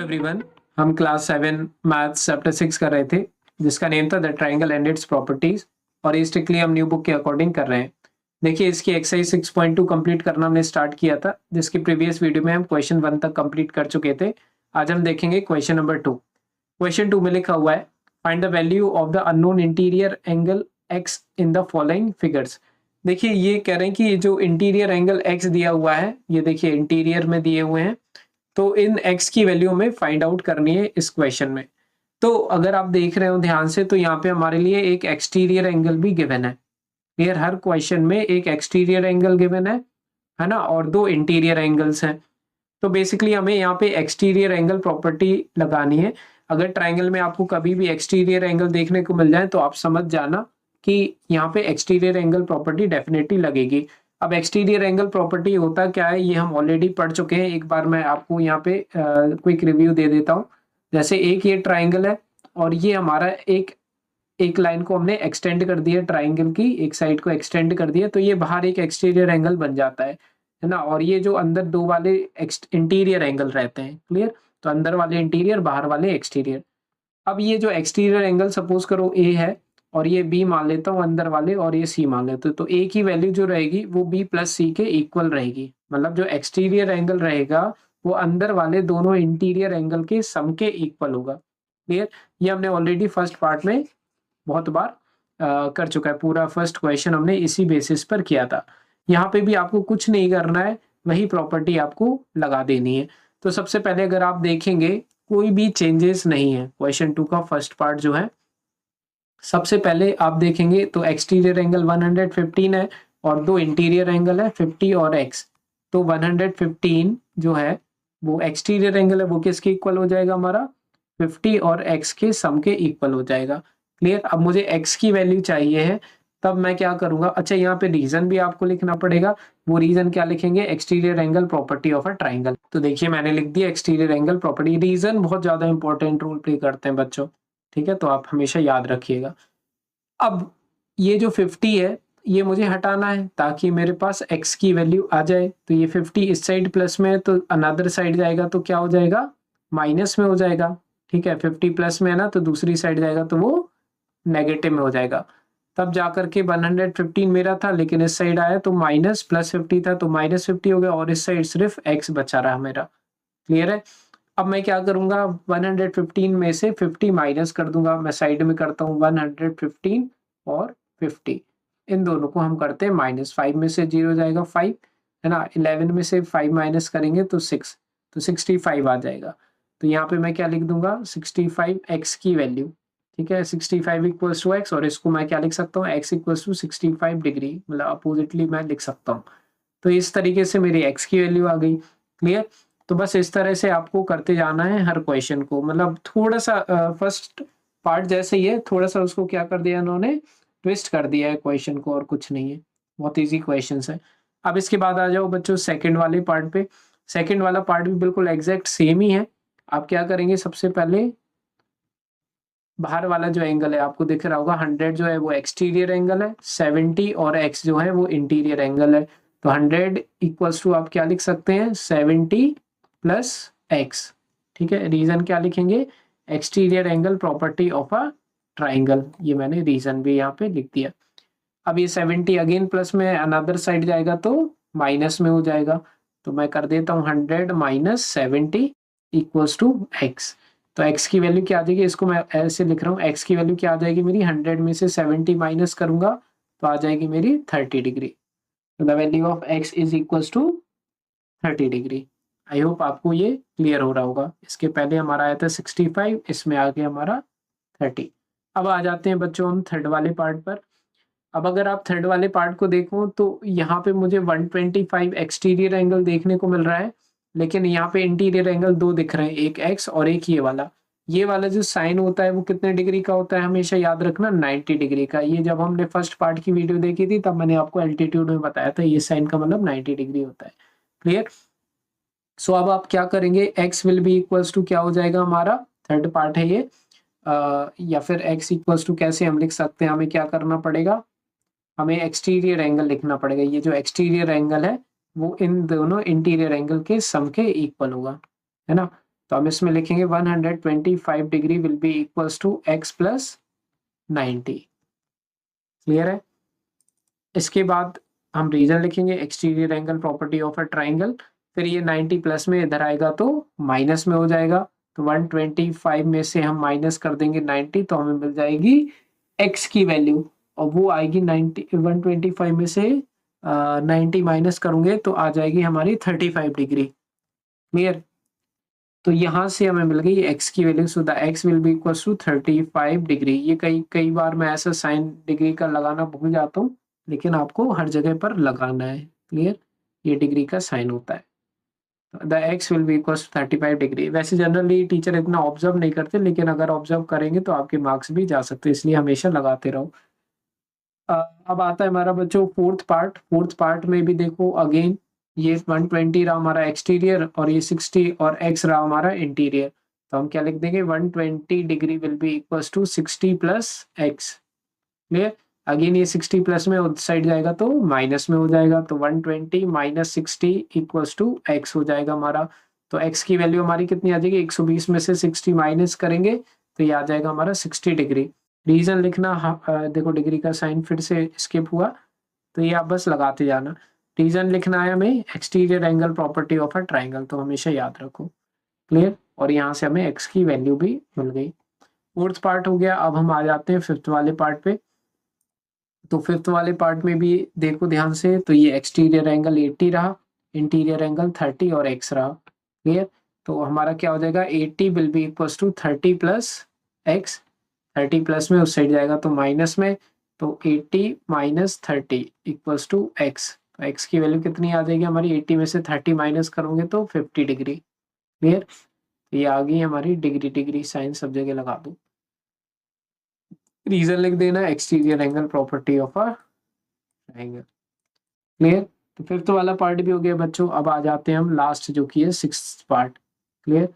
Everyone, हम class 7 maths chapter 6 कर रहे थे जिसका नेम था the triangle and its properties. और ये स्ट्रिक्टली हम न्यू बुक के अकॉर्डिंग कर रहे हैं। देखिए, इसकी एक्सरसाइज 6.2 कंप्लीट करना हमने स्टार्ट किया था, जिसकी प्रीवियस वीडियो में हम क्वेश्चन 1 तक कंप्लीट कर चुके थे। आज हम देखेंगे क्वेश्चन नंबर 2। क्वेश्चन 2 में लिखा हुआ है, find the value of the unknown interior angle x in the following figures. देखिए, ये कह रहे हैं कि जो इंटीरियर एंगल एक्स दिया हुआ है, ये देखिए इंटीरियर में दिए हुए हैं, तो इन x की वैल्यू में फाइंड आउट करनी है इस क्वेश्चन में। तो अगर आप देख रहे हो ध्यान से, तो यहाँ पे हमारे लिए एक एक्सटीरियर एंगल भी गिवन है। क्लियर, हर क्वेश्चन में एक एक्सटीरियर एंगल गिवन है ना, और दो इंटीरियर एंगल्स हैं। तो बेसिकली हमें यहाँ पे एक्सटीरियर एंगल प्रॉपर्टी लगानी है। अगर ट्राइंगल में आपको कभी भी एक्सटीरियर एंगल देखने को मिल जाए तो आप समझ जाना कि यहाँ पे एक्सटीरियर एंगल प्रॉपर्टी डेफिनेटली लगेगी। अब एक्सटीरियर एंगल प्रॉपर्टी होता क्या है, ये हम ऑलरेडी पढ़ चुके हैं। एक बार मैं आपको यहाँ पे क्विक रिव्यू दे देता हूँ। जैसे एक ये ट्राइंगल है और ये हमारा एक लाइन को हमने एक्सटेंड कर दिया, ट्राइंगल की एक साइड को एक्सटेंड कर दिया, तो ये बाहर एक एक्सटीरियर एंगल बन जाता है ना। और ये जो अंदर दो वाले इंटीरियर एंगल रहते हैं। क्लियर, तो अंदर वाले इंटीरियर, बाहर वाले एक्सटीरियर। अब ये जो एक्सटीरियर एंगल सपोज करो ए है और ये बी मान लेता हूँ अंदर वाले, और ये सी मान लेते हो, तो ए की वैल्यू जो रहेगी वो बी प्लस सी के इक्वल रहेगी। मतलब जो एक्सटीरियर एंगल रहेगा वो अंदर वाले दोनों इंटीरियर एंगल के सम के इक्वल होगा। क्लियर, ये हमने ऑलरेडी फर्स्ट पार्ट में बहुत बार कर चुका है। पूरा फर्स्ट क्वेश्चन हमने इसी बेसिस पर किया था। यहाँ पे भी आपको कुछ नहीं करना है, वही प्रॉपर्टी आपको लगा देनी है। तो सबसे पहले अगर आप देखेंगे कोई भी चेंजेस नहीं है। क्वेश्चन 2 का फर्स्ट पार्ट जो है, सबसे पहले आप देखेंगे तो एक्सटीरियर एंगल 115 है और दो इंटीरियर एंगल है 50 और x। तो 115 जो है वो एक्सटीरियर एंगल है, वो किसके इक्वल हो जाएगा, हमारा 50 और x के सम के इक्वल हो जाएगा। क्लियर, अब मुझे x की वैल्यू चाहिए है, तब मैं क्या करूंगा, अच्छा यहाँ पे रीजन भी आपको लिखना पड़ेगा। वो रीजन क्या लिखेंगे, exterior angle property of a triangle. तो देखिए मैंने लिख दिया एक्सटीरियर एंगल प्रॉपर्टी। रीजन बहुत ज्यादा इंपॉर्टेंट रोल प्ले करते हैं बच्चों, ठीक है, तो आप हमेशा याद रखिएगा। अब ये जो 50 है ये मुझे हटाना है ताकि मेरे पास x की वैल्यू आ जाए। तो ये 50 इस साइड प्लस में है तो अनदर साइड जाएगा तो क्या हो जाएगा, माइनस में हो जाएगा। ठीक है, 50 प्लस में है ना, तो दूसरी साइड जाएगा तो वो नेगेटिव में हो जाएगा। तब जाकर के 115 मेरा था, लेकिन इस साइड आया तो माइनस प्लस 50 था तो माइनस 50 हो गया, और इस साइड सिर्फ x बचा रहा मेरा। क्लियर है, अब मैं क्या करूंगा, 115 में से 50 माइनस कर दूंगा। मैं साइड में करता हूँ 115 और 50, इन दोनों को हम करते हैं माइनस। 5 में से 0 जाएगा 5, है ना। 11 में से 5 माइनस करेंगे तो 6, तो 65 आ जाएगा। तो यहाँ पे मैं क्या लिख दूंगा, 65 x की वैल्यू। ठीक है, 65 इक्वल्स टू एक्स, और इसको मैं क्या लिख सकता हूँ, x इक्वल्स टू 65 डिग्री, मतलब अपोजिटली मैं लिख सकता हूँ। तो इस तरीके से मेरी x की वैल्यू आ गई। क्लियर, तो बस इस तरह से आपको करते जाना है हर क्वेश्चन को। मतलब थोड़ा सा फर्स्ट पार्ट जैसे ही है, थोड़ा सा उसको क्या कर दिया इन्होंने, ट्विस्ट कर दिया है क्वेश्चन को, और कुछ नहीं है। बहुत इजी क्वेश्चन है। अब इसके बाद आ जाओ बच्चों सेकंड वाले पार्ट पे। सेकंड वाला पार्ट भी बिल्कुल एग्जैक्ट सेम ही है। आप क्या करेंगे, सबसे पहले बाहर वाला जो एंगल है आपको दिख रहा होगा 100 जो है वो एक्सटीरियर एंगल है, 70 और x जो है वो इंटीरियर एंगल है। तो 100 इक्वल्स टू आप क्या लिख सकते हैं, 70 प्लस x। ठीक है, रीजन क्या लिखेंगे, exterior angle property of a triangle. ये मैंने रीजन भी यहाँ पे लिख दिया। अब ये 70 अगेन प्लस में अनदर साइड जाएगा तो माइनस में हो जाएगा। तो मैं कर देता हूँ 100 माइनस 70 इक्वल्स टू x। तो x की वैल्यू क्या आ जाएगी, इसको मैं ऐसे लिख रहा हूँ, x की वैल्यू क्या आ जाएगी मेरी, 100 में से 70 माइनस करूंगा तो आ जाएगी मेरी 30 डिग्री। तो the value of x is equals to 30 degree. I hope आपको ये क्लियर हो रहा होगा। इसके पहले हमारा आया था 65, इसमें आ गया हमारा 30। अब आ जाते हैं बच्चों हम थर्ड वाले पार्ट पर। अब अगर आप थर्ड वाले पार्ट को देखो तो यहाँ पे मुझे 125 एक्सटीरियर एंगल देखने को मिल रहा है, लेकिन यहाँ पे इंटीरियर एंगल दो दिख रहे हैं, एक x और एक ये वाला। ये वाला जो साइन होता है वो कितने डिग्री का होता है, हमेशा याद रखना 90 डिग्री का। ये जब हमने फर्स्ट पार्ट की वीडियो देखी थी तब मैंने आपको एल्टीट्यूड में बताया था, ये साइन का मतलब 90 डिग्री होता है। क्लियर, सो अब आप क्या करेंगे, x will be equals to क्या हो जाएगा हमारा, थर्ड पार्ट है ये, या फिर x इक्वल्स टू कैसे हम लिख सकते हैं, हमें क्या करना पड़ेगा, हमें एक्सटीरियर एंगल लिखना पड़ेगा। ये जो एक्सटीरियर एंगल है वो इन दोनों इंटीरियर एंगल के सम के इक्वल होगा, है ना। तो हम इसमें लिखेंगे 125 degree will be equals to x plus 90। Clear है। इसके बाद हम रीजन लिखेंगे, exterior angle property of a triangle. फिर ये 90 प्लस में इधर आएगा तो माइनस में हो जाएगा, तो 125 में से हम माइनस कर देंगे 90, तो हमें मिल जाएगी x की वैल्यू, और वो आएगी 90, 125 में से 90 माइनस करूंगे तो आ जाएगी हमारी 35 डिग्री। क्लियर। तो यहाँ से हमें मिल गई x की value, so the x will be equal to 35 degree. ये कई कई बार मैं ऐसा साइन डिग्री का लगाना भूल जाता हूँ, लेकिन आपको हर जगह पर लगाना है। क्लियर। ये डिग्री का साइन होता है। The x will be equal to 35 degree. वैसे जनरली टीचर इतना ऑब्जर्व नहीं करते, लेकिन अगर ऑब्जर्व करेंगे तो आपके मार्क्स भी जा सकते हैं, इसलिए हमेशा लगाते रहो। अब आता है हमारा बच्चों फोर्थ पार्ट। फोर्थ पार्ट में भी देखो अगेन ये 120 रहा हमारा एक्सटीरियर, और ये 60 और x रहा हमारा इंटीरियर। तो हम क्या लिख देंगे, 120 degree will be equals to 60 plus x। Clear. Again ये 60 प्लस में उस साइड जाएगा तो माइनस में हो जाएगा, तो 120 माइनस 60 इक्वल्स टू x हो जाएगा हमारा। तो x की वैल्यू हमारी कितनी आ जाएगी, 120 में से 60 माइनस करेंगे तो ये आ जाएगा हमारा 60 डिग्री। रीजन लिखना, देखो डिग्री का साइन फिर से स्किप हुआ, तो ये आप बस लगाते जाना। रीजन लिखना है हमें exterior angle property of a triangle, तो हमेशा याद रखो। क्लियर। और यहाँ से हमें x की वैल्यू भी मिल गई। फोर्थ पार्ट हो गया। अब हम आ जाते हैं फिफ्थ वाले पार्ट पे। तो फिफ्थ वाले पार्ट में भी देखो ध्यान से, तो ये एक्सटीरियर एंगल 80 रहा, इंटीरियर एंगल 30 और x रहा। क्लियर। तो हमारा क्या हो जाएगा, 80 will be equals to 30 plus x। 30 plus में उस साइड जाएगा तो माइनस में, तो 80 माइनस 30 इक्वल्स टू x। तो x की वैल्यू कितनी आ जाएगी हमारी, 80 में से 30 माइनस करोगे तो 50 डिग्री। क्लियर। ये आ गई हमारी डिग्री, डिग्री साइन सब जगह लगा दो। रीजन लिख देना, exterior angle property of a triangle. Clear. तो फिफ्थ वाला पार्ट भी हो गया बच्चों। अब आ जाते हैं हम लास्ट जो कि है sixth part. Clear.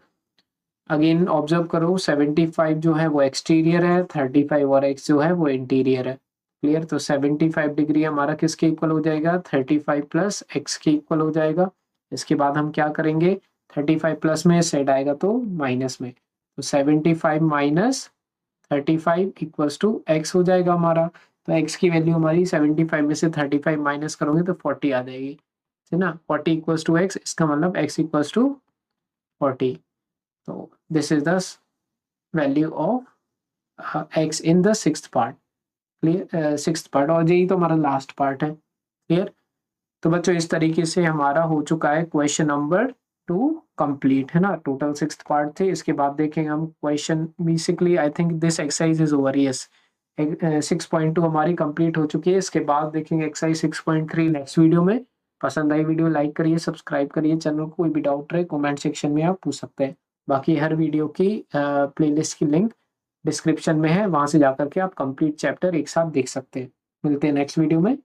Again observe करो, 75 जो है वो एक्सटीरियर है, 35 और x जो है वो इंटीरियर है। क्लियर। तो 75 डिग्री हमारा किसके इक्वल हो जाएगा, 35 प्लस x के इक्वल हो जाएगा। इसके बाद हम क्या करेंगे, 35 प्लस में सेट आएगा तो माइनस में, तो 75 माइनस 35 इक्वल्स टू x हो जाएगा हमारा। तो x की वैल्यू हमारी 75 में से 35 माइनस करोगे तो 40 आ जाएगी, है ना। 40 इक्वल्स टू x, इसका मतलब x इक्वल्स टू 40। तो this is the value of x in the sixth part. Clear. Sixth part, और यही तो हमारा लास्ट पार्ट है। क्लियर। तो बच्चों इस तरीके से हमारा हो चुका है क्वेश्चन नंबर 2 कंप्लीट, है ना। टोटल सिक्स्थ पार्ट थे। इसके बाद देखेंगे हम question, basically I think this exercise is over. Yes, 6.2 हमारी कंप्लीट हो चुकी है। इसके बाद देखेंगे एक्सरसाइज 6.3 नेक्स्ट वीडियो में। पसंद आई वीडियो लाइक करिए, सब्सक्राइब करिए चैनल को। कोई भी डाउट रहे कमेंट सेक्शन में आप पूछ सकते हैं। बाकी हर वीडियो की प्लेलिस्ट की लिंक डिस्क्रिप्शन में है, वहां से जाकर के आप कंप्लीट चैप्टर एक साथ देख सकते हैं। मिलते हैं नेक्स्ट वीडियो में।